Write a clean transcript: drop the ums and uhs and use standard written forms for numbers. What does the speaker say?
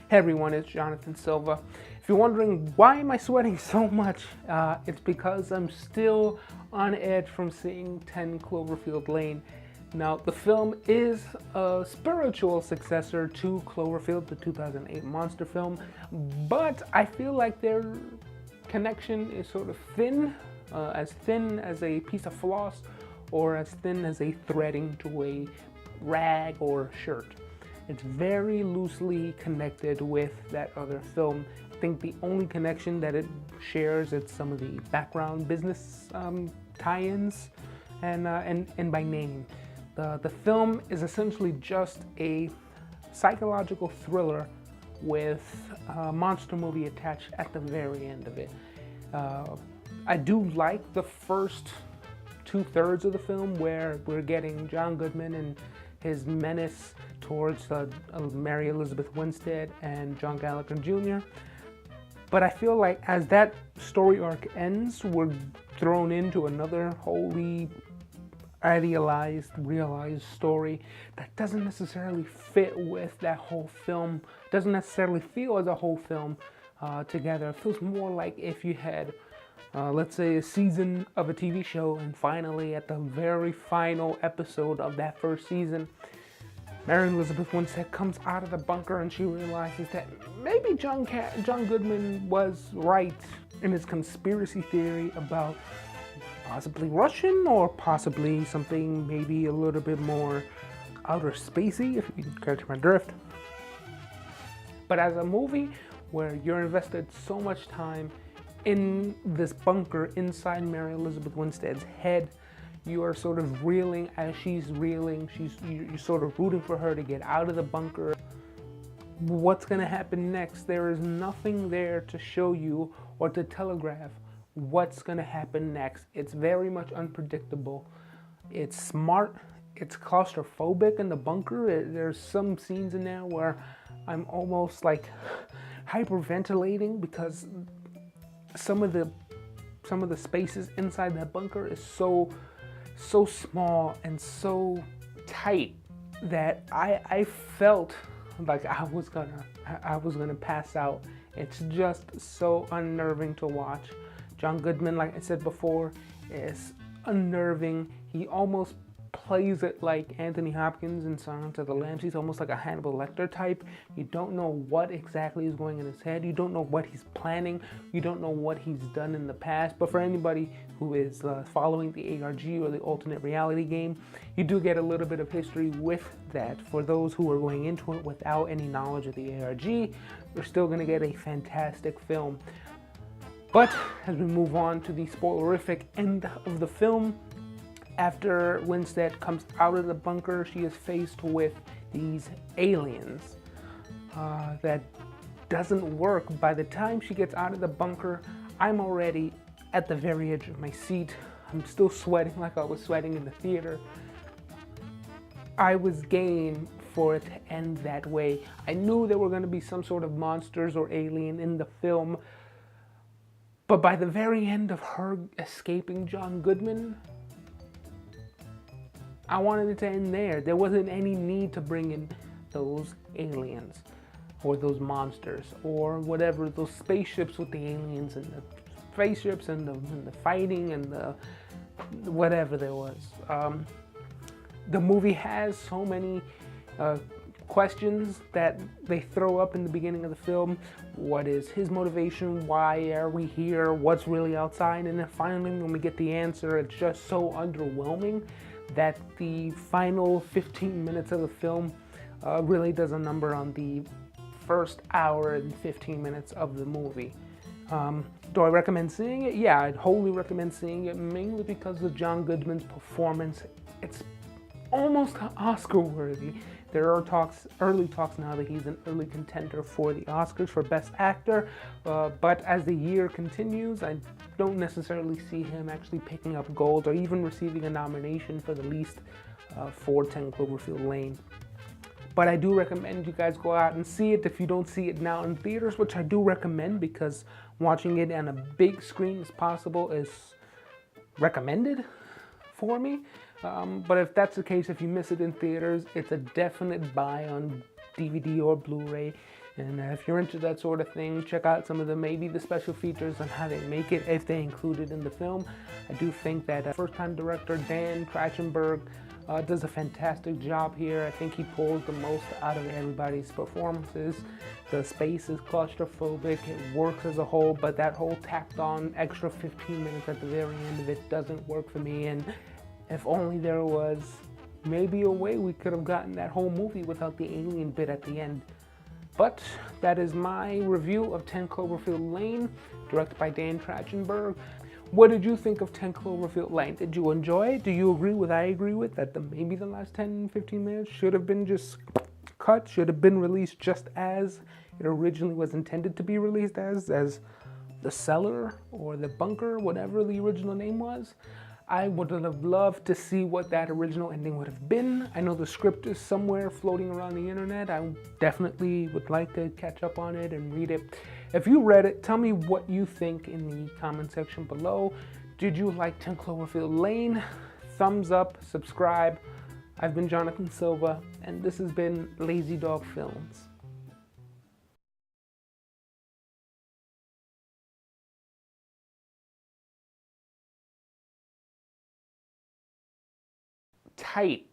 Hey everyone, it's Jonathan Silva. If you're wondering why am I sweating so much, it's because I'm still on edge from seeing 10 Cloverfield Lane. Now, the film is a spiritual successor to Cloverfield, the 2008 monster film, but I feel like their connection is sort of thin as a piece of floss, or as thin as a threading to a rag or shirt. It's very loosely connected with that other film. I think the only connection that it shares is some of the background business tie-ins and by name. The film is essentially just a psychological thriller with a monster movie attached at the very end of it. I do like the first 2/3 of the film where we're getting John Goodman and his menace towards Mary Elizabeth Winstead and John Gallagher Jr. But I feel like as that story arc ends, we're thrown into another wholly idealized, realized story that doesn't necessarily fit with that whole film, doesn't necessarily feel as a whole film together. It feels more like if you had let's say a season of a TV show, and finally at the very final episode of that first season, Mary Elizabeth Winstead comes out of the bunker and she realizes that maybe John Goodman was right in his conspiracy theory about possibly Russian or possibly something maybe a little bit more outer spacey, if you catch my drift. But as a movie where you're invested so much time in this bunker inside Mary Elizabeth Winstead's head, you are sort of reeling as she's reeling. You're sort of rooting for her to get out of the bunker. What's going to happen next? There is nothing there to show you or to telegraph what's going to happen next. It's very much unpredictable. It's smart. It's claustrophobic in the bunker. There's some scenes in there where I'm almost like hyperventilating because some of the spaces inside that bunker is so small and so tight that I felt like I was gonna pass out. It's just so unnerving to watch. John Goodman, like I said before, is unnerving. He almost plays it like Anthony Hopkins in Silence of the Lambs. He's almost like a Hannibal Lecter type. You don't know what exactly is going in his head. You don't know what he's planning. You don't know what he's done in the past. But for anybody who is following the ARG or the alternate reality game, you do get a little bit of history with that. For those who are going into it without any knowledge of the ARG, you're still going to get a fantastic film. But as we move on to the spoilerific end of the film, after Winstead comes out of the bunker, she is faced with these aliens. That doesn't work. By the time she gets out of the bunker, I'm already at the very edge of my seat. I'm still sweating like I was sweating in the theater. I was game for it to end that way. I knew there were going to be some sort of monsters or alien in the film, but by the very end of her escaping John Goodman, I wanted it to end there. There wasn't any need to bring in those aliens or those monsters or whatever, those spaceships with the aliens and the spaceships and the fighting and the whatever there was. The movie has so many questions that they throw up in the beginning of the film. What is his motivation? Why are we here? What's really outside? And then finally, when we get the answer, it's just so underwhelming that the final 15 minutes of the film really does a number on the first hour and 15 minutes of the movie. Do I recommend seeing it? Yeah, I'd wholly recommend seeing it, mainly because of John Goodman's performance. It's almost Oscar worthy. There are early talks now that he's an early contender for the Oscars for Best Actor, but as the year continues, I don't necessarily see him actually picking up gold or even receiving a nomination for the least for 10 Cloverfield Lane. But I do recommend you guys go out and see it if you don't see it now in theaters, which I do recommend because watching it on a big screen as possible is recommended for me. But if that's the case, if you miss it in theaters, it's a definite buy on DVD or Blu-ray. And if you're into that sort of thing, check out some of maybe the special features on how they make it, if they include it in the film. I do think that first-time director Dan Trachtenberg does a fantastic job here. I think he pulls the most out of everybody's performances. The space is claustrophobic, it works as a whole, but that whole tacked on extra 15 minutes at the very end of it doesn't work for me. And if only there was maybe a way we could have gotten that whole movie without the alien bit at the end. But that is my review of 10 Cloverfield Lane, directed by Dan Trachtenberg. What did you think of 10 Cloverfield Lane? Did you enjoy it? Do you agree with I agree with that maybe the last 10-15 minutes should have been just cut, should have been released just as it originally was intended to be released as the cellar or the bunker, whatever the original name was? I would have loved to see what that original ending would have been. I know the script is somewhere floating around the internet. I definitely would like to catch up on it and read it. If you read it, tell me what you think in the comment section below. Did you like 10 Cloverfield Lane? Thumbs up, subscribe. I've been Jonathan Silva, and this has been LazyDog Films. Tight.